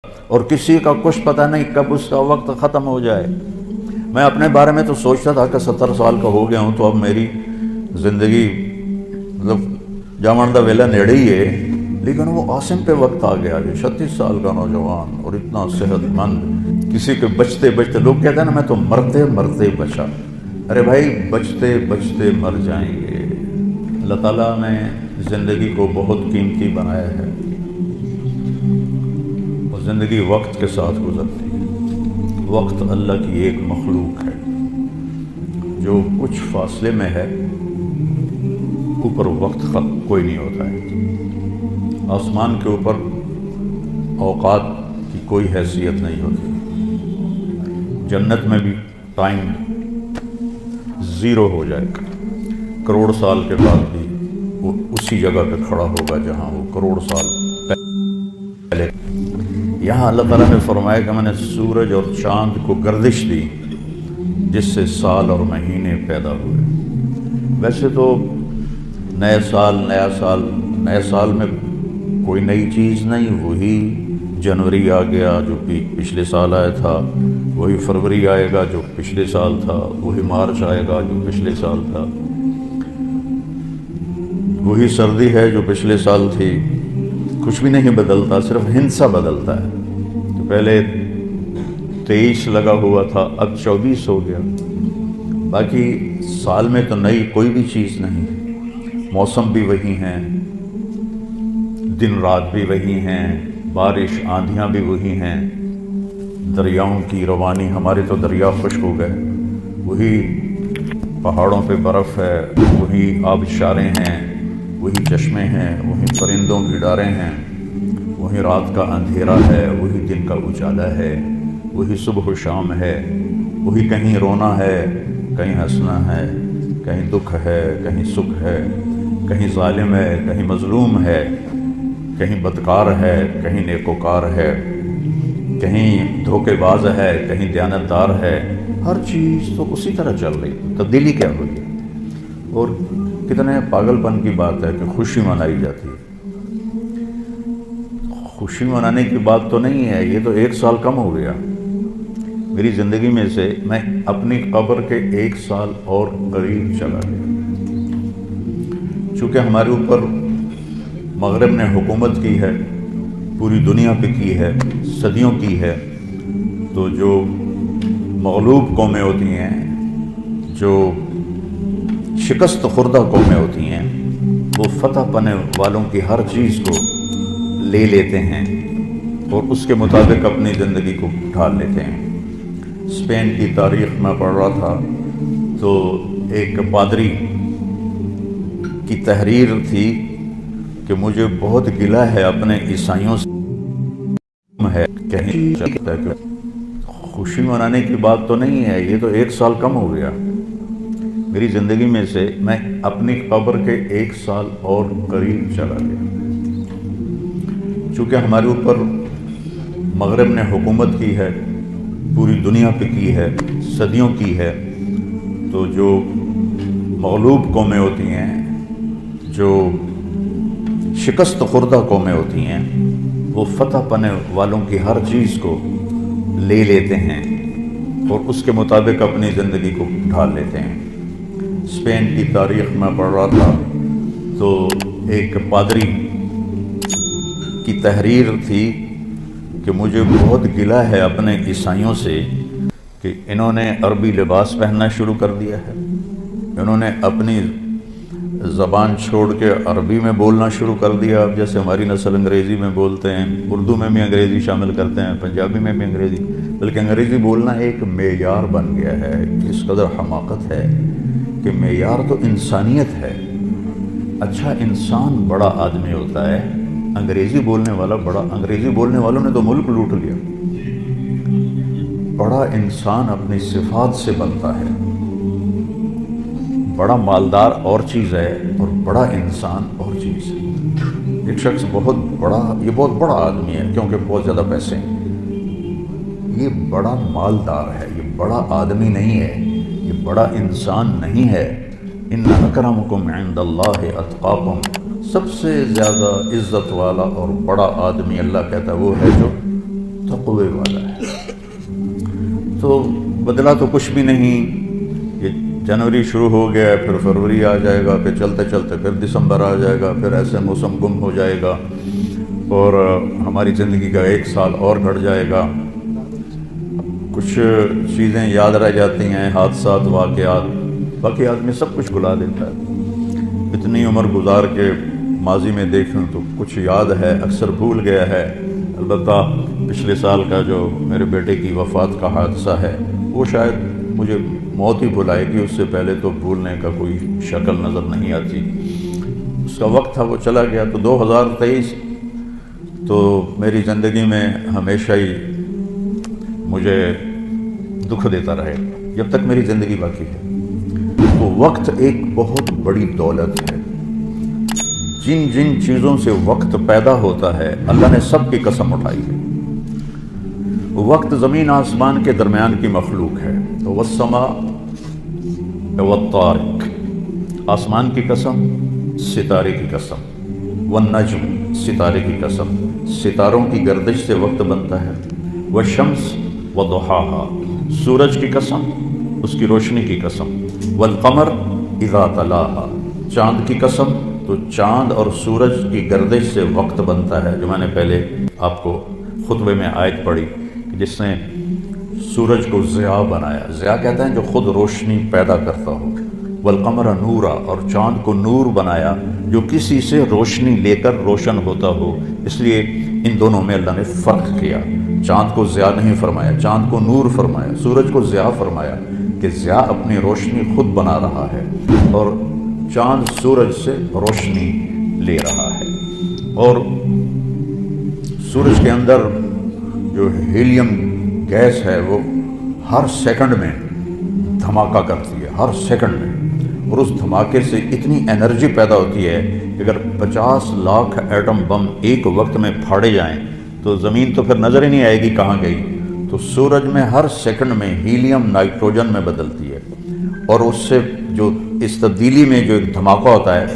اور کسی کا کچھ پتہ نہیں کب اس کا وقت ختم ہو جائے۔ میں اپنے بارے میں تو سوچتا تھا کہ 70 سال کا ہو گیا ہوں تو اب میری زندگی مطلب جامندہ ویلا نیڑے ہی ہے، لیکن وہ عاصم پہ وقت آ گیا جو 36 سال کا نوجوان اور اتنا صحت مند، کسی کے بچتے بچتے لوگ کہتے ہیں نا میں تو مرتے مرتے بچا۔ ارے بھائی بچتے بچتے مر جائیں گے۔ اللہ تعالیٰ نے زندگی کو بہت قیمتی بنایا ہے اور زندگی وقت کے ساتھ گزرتی ہے۔ وقت اللہ کی ایک مخلوق ہے جو کچھ فاصلے میں ہے، اوپر وقت کوئی نہیں ہوتا ہے۔ آسمان کے اوپر اوقات کی کوئی حیثیت نہیں ہوتی۔ جنت میں بھی ٹائم زیرو ہو جائے گا، کروڑ سال کے بعد بھی وہ اسی جگہ پہ کھڑا ہوگا جہاں وہ کروڑ سال پہلے۔ یہاں اللہ تعالیٰ نے فرمایا کہ میں نے سورج اور چاند کو گردش دی جس سے سال اور مہینے پیدا ہوئے۔ ویسے تو نئے سال میں کوئی نئی چیز نہیں، وہی جنوری آ گیا جو پچھلے سال آیا تھا، وہی فروری آئے گا جو پچھلے سال تھا، وہی مارچ آئے گا جو پچھلے سال تھا، وہی سردی ہے جو پچھلے سال تھی۔ کچھ بھی نہیں بدلتا، صرف ہندسہ بدلتا ہے۔ تو پہلے 23 لگا ہوا تھا، اب 24 ہو گیا۔ باقی سال میں تو نئی کوئی بھی چیز نہیں۔ موسم بھی وہی ہیں، دن رات بھی وہی ہیں، بارش آندھیاں بھی وہی ہیں، دریاؤں کی روانی، ہمارے تو دریا خشک ہو گئے، وہی پہاڑوں پہ برف ہے، وہی آبشاریں ہیں، وہی چشمے ہیں، وہی پرندوں کی ڈاریں ہیں، وہی رات کا اندھیرا ہے، وہی دن کا اجالا ہے، وہی صبح و شام ہے، وہی کہیں رونا ہے، کہیں ہنسنا ہے، کہیں دکھ ہے، کہیں سکھ ہے، کہیں ظالم ہے، کہیں مظلوم ہے، کہیں بدکار ہے، کہیں نیکوکار ہے، کہیں دھوکے باز ہے، کہیں دیانتدار ہے۔ ہر چیز تو اسی طرح چل رہی، تبدیلی کیا ہوئی ہے؟ اور کتنے پاگل پن کی بات ہے کہ خوشی منائی جاتی ہے۔ خوشی منانے کی بات تو نہیں ہے، یہ تو 1 سال کم ہو گیا میری زندگی میں سے۔ میں اپنی قبر کے 1 سال اور قریب چلا گیا۔ چونکہ ہمارے اوپر مغرب نے حکومت کی ہے، پوری دنیا پہ کی ہے، صدیوں کی ہے، تو جو مغلوب قومیں ہوتی ہیں، جو شکست خوردہ قومیں ہوتی ہیں، وہ فتح پانے والوں کی ہر چیز کو لے لیتے ہیں اور اس کے مطابق اپنی زندگی کو ڈھال لیتے ہیں۔ اسپین کی تاریخ میں پڑھ رہا تھا تو ایک پادری کی تحریر تھی کہ مجھے بہت گلہ ہے اپنے عیسائیوں سے، ہے کہیں خوشی منانے کی بات تو نہیں ہے، یہ تو 1 سال کم ہو گیا میری زندگی میں سے۔ میں اپنی قبر کے 1 سال اور قریب چلا گیا۔ چونکہ ہمارے اوپر مغرب نے حکومت کی ہے، پوری دنیا پہ کی ہے، صدیوں کی ہے، تو جو مغلوب قومیں ہوتی ہیں، جو شکست خوردہ قومیں ہوتی ہیں، وہ فتح پانے والوں کی ہر چیز کو لے لیتے ہیں اور اس کے مطابق اپنی زندگی کو ڈھال لیتے ہیں۔ اسپین کی تاریخ میں پڑھ رہا تھا تو ایک پادری کی تحریر تھی کہ مجھے بہت گلہ ہے اپنے عیسائیوں سے کہ انہوں نے عربی لباس پہننا شروع کر دیا ہے، انہوں نے اپنی زبان چھوڑ کے عربی میں بولنا شروع کر دیا۔ اب جیسے ہماری نسل انگریزی میں بولتے ہیں، اردو میں بھی انگریزی شامل کرتے ہیں، پنجابی میں بھی انگریزی، بلکہ انگریزی بولنا ایک معیار بن گیا ہے۔ اس قدر حماقت ہے کہ معیار تو انسانیت ہے۔ اچھا انسان بڑا آدمی ہوتا ہے، انگریزی بولنے والا بڑا، انگریزی بولنے والوں نے تو ملک لوٹ لیا۔ بڑا انسان اپنی صفات سے بنتا ہے۔ بڑا مالدار اور چیز ہے اور بڑا انسان اور چیز ہے۔ ایک شخص بہت بڑا آدمی ہے کیونکہ بہت زیادہ پیسے ہیں، یہ بڑا مالدار ہے، یہ بڑا آدمی نہیں ہے، یہ بڑا انسان نہیں ہے۔ ان اکرمکم عند اللہ اتقاکم، سب سے زیادہ عزت والا اور بڑا آدمی اللہ کہتا ہے وہ ہے جو تقوی والا ہے۔ تو بدلا تو کچھ بھی نہیں، یہ جنوری شروع ہو گیا ہے، پھر فروری آ جائے گا، پھر چلتے چلتے پھر دسمبر آ جائے گا، پھر ایسے موسم گم ہو جائے گا اور ہماری زندگی کا 1 سال اور گھٹ جائے گا۔ کچھ چیزیں یاد رہ جاتی ہیں، حادثات، واقعات میں سب کچھ بھلا دیتا ہے۔ اتنی عمر گزار کے ماضی میں دیکھوں تو کچھ یاد ہے، اکثر بھول گیا ہے۔ البتہ پچھلے سال کا جو میرے بیٹے کی وفات کا حادثہ ہے وہ شاید مجھے موت ہی بھلائے گی، اس سے پہلے تو بھولنے کا کوئی شکل نظر نہیں آتی۔ اس کا وقت تھا، وہ چلا گیا۔ تو 2023 تو میری زندگی میں ہمیشہ ہی مجھے دکھ دیتا رہے جب تک میری زندگی باقی ہے۔ تو وقت ایک بہت بڑی دولت ہے۔ جن جن چیزوں سے وقت پیدا ہوتا ہے اللہ نے سب کی قسم اٹھائی ہے۔ وقت زمین آسمان کے درمیان کی مخلوق ہے۔ والسماء والطارق، آسمان کی قسم، ستارے کی قسم، والنجم، ستارے کی قسم، ستاروں کی گردش سے وقت بنتا ہے۔ والشمس وضحاها، سورج کی قسم، اس کی روشنی کی قسم۔ والقمر اذا تلاها، چاند کی قسم، تو چاند اور سورج کی گردش سے وقت بنتا ہے، جو میں نے پہلے آپ کو خطبے میں آیت پڑھی کہ جس نے سورج کو ضیاء بنایا۔ ضیاء کہتے ہیں جو خود روشنی پیدا کرتا ہو۔ والقمر نورا، اور چاند کو نور بنایا جو کسی سے روشنی لے کر روشن ہوتا ہو۔ اس لیے ان دونوں میں اللہ نے فرق کیا، چاند کو ضیاء نہیں فرمایا، چاند کو نور فرمایا، سورج کو ضیاء فرمایا کہ ضیاء اپنی روشنی خود بنا رہا ہے اور چاند سورج سے روشنی لے رہا ہے۔ اور سورج کے اندر جو ہیلیم گیس ہے وہ ہر سیکنڈ میں دھماکہ کرتی ہے، ہر سیکنڈ میں، اور اس دھماکے سے اتنی انرجی پیدا ہوتی ہے کہ اگر 50 لاکھ ایٹم بم ایک وقت میں پھاڑے جائیں تو زمین تو پھر نظر ہی نہیں آئے گی کہاں گئی۔ تو سورج میں ہر سیکنڈ میں ہیلیم نائٹروجن میں بدلتی ہے، اور اس سے جو اس تبدیلی میں جو ایک دھماکہ ہوتا ہے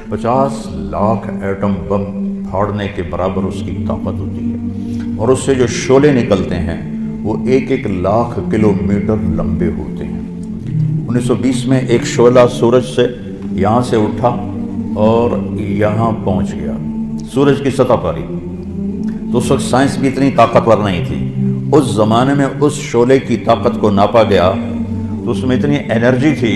50 لاکھ ایٹم بم پھاڑنے کے برابر اس کی طاقت ہوتی ہے، اور اس سے جو شعلے نکلتے ہیں وہ 1 لاکھ کلومیٹر لمبے ہوتے ہیں۔ 1920 میں ایک شعلہ سورج سے یہاں سے اٹھا اور یہاں پہنچ گیا، سورج کی سطح پر ہی۔ تو اس وقت سائنس بھی اتنی طاقتور نہیں تھی، اس زمانے میں اس شعلے کی طاقت کو ناپا گیا تو اس میں اتنی انرجی تھی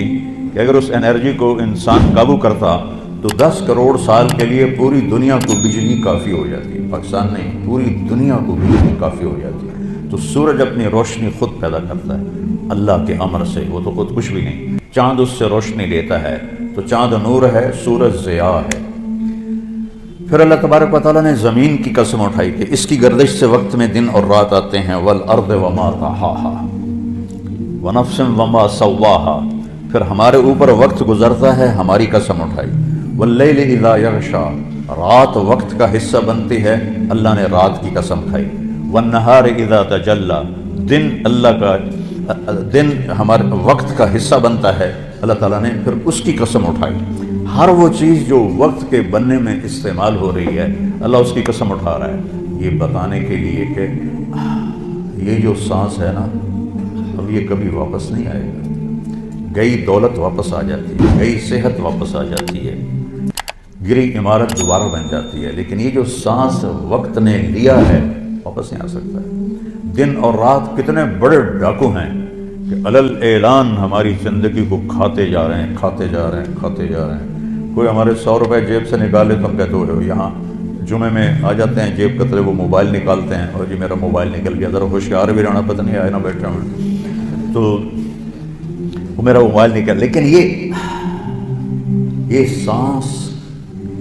کہ اگر اس انرجی کو انسان قابو کرتا تو 10 کروڑ سال کے لیے پوری دنیا کو بجلی کافی ہو جاتی، پاکستان نہیں، پوری دنیا کو بجلی کافی ہو جاتی۔ تو سورج اپنی روشنی خود پیدا کرتا ہے اللہ کے امر سے، وہ تو خود کچھ بھی نہیں۔ چاند اس سے روشنی لیتا ہے، تو چاند نور ہے، سورج ضیاء ہے۔ پھر اللہ تبارک و تعالیٰ نے زمین کی قسم اٹھائی کہ اس کی گردش سے وقت میں دن اور رات آتے ہیں۔ والارض وما طحاها ونفس وما سواها، پھر ہمارے اوپر وقت گزرتا ہے، ہماری قسم اٹھائی۔ واللیل اذا یغشا، رات وقت کا حصہ بنتی ہے، اللہ نے رات کی قسم کھائی۔ والنہار اذا تجلی، دن اللہ کا دن ہمارے وقت کا حصہ بنتا ہے، اللہ تعالیٰ نے پھر اس کی قسم اٹھائی۔ ہر وہ چیز جو وقت کے بننے میں استعمال ہو رہی ہے اللہ اس کی قسم اٹھا رہا ہے، یہ بتانے کے لیے کہ یہ جو سانس ہے نا اب یہ کبھی واپس نہیں آئے گا۔ گئی دولت واپس آ جاتی ہے، گئی صحت واپس آ جاتی ہے، گری عمارت دوبارہ بن جاتی ہے، لیکن یہ جو سانس وقت نے لیا ہے واپس نہیں آ سکتا ہے۔ دن اور رات کتنے بڑے ڈاکو ہیں کہ علل اعلان ہماری زندگی کو کھاتے جا رہے ہیں، کھاتے جا رہے ہیں، کھاتے جا رہے ہیں۔ کوئی ہمارے 100 روپے جیب سے نکالے تو ہم کہتے ہو یہاں جمعے میں آ جاتے ہیں جیب کترے، وہ موبائل نکالتے ہیں اور جی میرا موبائل نکل گیا، ذرا ہوشیار بھی رہنا، پتہ نہیں آئے نہ بیٹھا ہوں تو وہ میرا موبائل نکل۔ لیکن یہ سانس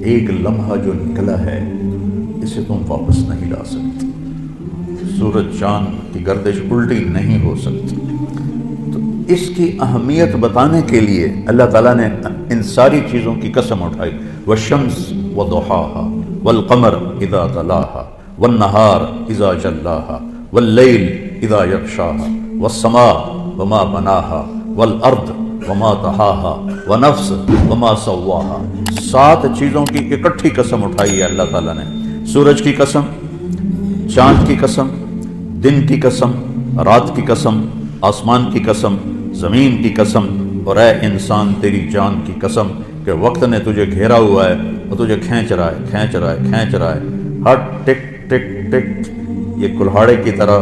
ایک لمحہ جو نکلا ہے اسے تم واپس نہیں لا سکتے، سورج چاند کی گردش الٹی نہیں ہو سکتی۔ تو اس کی اہمیت بتانے کے لیے اللہ تعالیٰ نے ان ساری چیزوں کی قسم اٹھائی۔ والشمس وضحاها والقمر اذا تلاها والنہار اذا جلاها واللیل اذا یغشاها والسماء وما بناها والارض وما طحاها ونفس وما سواها، 7 چیزوں کی اکٹھی قسم اٹھائی ہے اللہ تعالیٰ نے۔ سورج کی قسم، چاند کی قسم، دن کی قسم، رات کی قسم، آسمان کی قسم، زمین کی قسم، اور اے انسان تیری جان کی قسم کہ وقت نے تجھے گھیرا ہوا ہے اور تجھے کھینچ رہا ہے، کھینچ رہا ہے، کھینچ رہا ہے۔ ہر ٹک ٹک ٹک یہ کلہاڑے کی طرح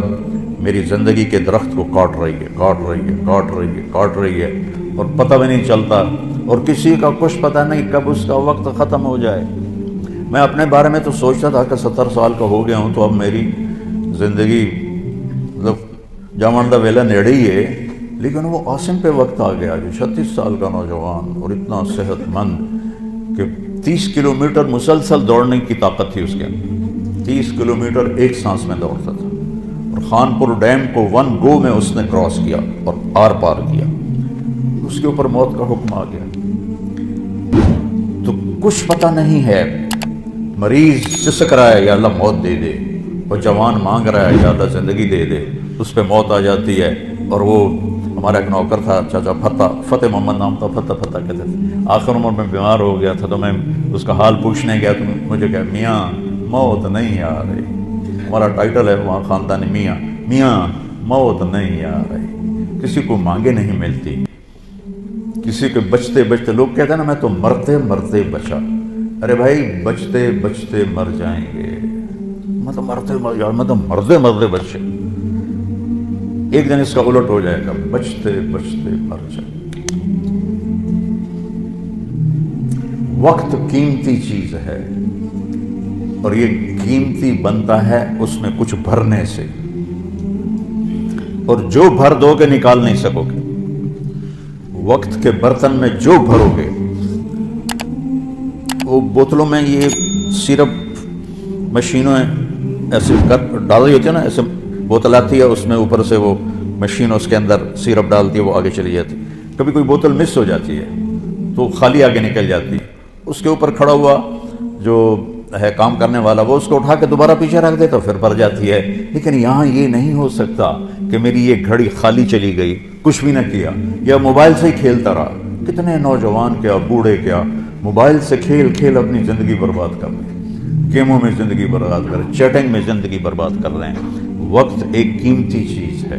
میری زندگی کے درخت کو کاٹ رہی ہے، کاٹ رہی ہے، کاٹ رہی ہے، کاٹ رہی ہے، اور پتہ بھی نہیں چلتا، اور کسی کا کچھ پتہ نہیں کب اس کا وقت ختم ہو جائے۔ میں اپنے بارے میں تو سوچتا تھا کہ 70 سال کا ہو گیا ہوں تو اب میری زندگی مطلب جامن دا ویلا نیڑے ہی ہے، لیکن وہ عاصم پہ وقت آ گیا جو 36 سال کا نوجوان اور اتنا صحت مند کہ 30 کلومیٹر مسلسل دوڑنے کی طاقت تھی اس کے اندر، 30 کلومیٹر ایک سانس میں دوڑتا تھا، اور خانپور ڈیم کو 1 گو میں اس نے کراس کیا اور آر پار کیا، اس کے اوپر موت کا حکم آ گیا۔ تو کچھ پتہ نہیں ہے، مریض سسک رہا ہے یا اللہ موت دے دے، اور جوان مانگ رہا ہے یا اللہ زندگی دے دے، اس پہ موت آ جاتی ہے۔ اور وہ ہمارا ایک نوکر تھا چاچا فتح محمد نام تھا، فتح کہتے تھے، آخر عمر میں بیمار ہو گیا تھا، تو میں اس کا حال پوچھنے گیا تو مجھے کہا میاں موت نہیں آ رہی، ہمارا ٹائٹل ہے وہاں خاندانی میاں موت نہیں آ رہی، کسی کو مانگے نہیں ملتی، کسی کے بچتے بچتے، لوگ کہتے ہیں نا میں تو مرتے مرتے بچا، ارے بھائی بچتے بچتے مر جائیں گے، میں تو مرتے مرتے بچے، ایک دن اس کا الٹ ہو جائے گا، بچتے بچتے مر جائیں۔ وقت قیمتی چیز ہے، اور یہ قیمتی بنتا ہے اس میں کچھ بھرنے سے، اور جو بھر دو گے نکال نہیں سکو گے۔ وقت کے برتن میں جو بھرو گے، وہ بوتلوں میں یہ سیرپ مشینوں ایسے ڈال رہی ہوتی ہے نا، ایسے بوتل آتی ہے، اس میں اوپر سے وہ مشین اس کے اندر سیرپ ڈالتی ہے، وہ آگے چلی جاتی ہے۔ کبھی کوئی بوتل مس ہو جاتی ہے تو خالی آگے نکل جاتی ہے، اس کے اوپر کھڑا ہوا جو ہے کام کرنے والا، وہ اس کو اٹھا کے دوبارہ پیچھے رکھ دیتا، پھر بھر جاتی ہے۔ لیکن یہاں یہ نہیں ہو سکتا کہ میری یہ گھڑی خالی چلی گئی، کچھ بھی نہ کیا، یا موبائل سے ہی کھیلتا رہا۔ کتنے نوجوان کیا بوڑھے کیا موبائل سے کھیل کھیل اپنی زندگی برباد کر رہے ہیں، گیموں میں زندگی برباد کر رہے ہیں، چیٹنگ میں زندگی برباد کر رہے ہیں۔ وقت ایک قیمتی چیز ہے۔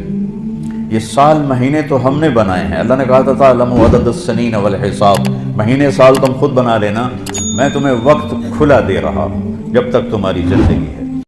یہ سال مہینے تو ہم نے بنائے ہیں، اللہ نے کہا تھا تعلم عدد السنین والحساب، مہینے سال تم خود بنا لینا، میں تمہیں وقت کھلا دے رہا ہوں جب تک تمہاری زندگی ہے۔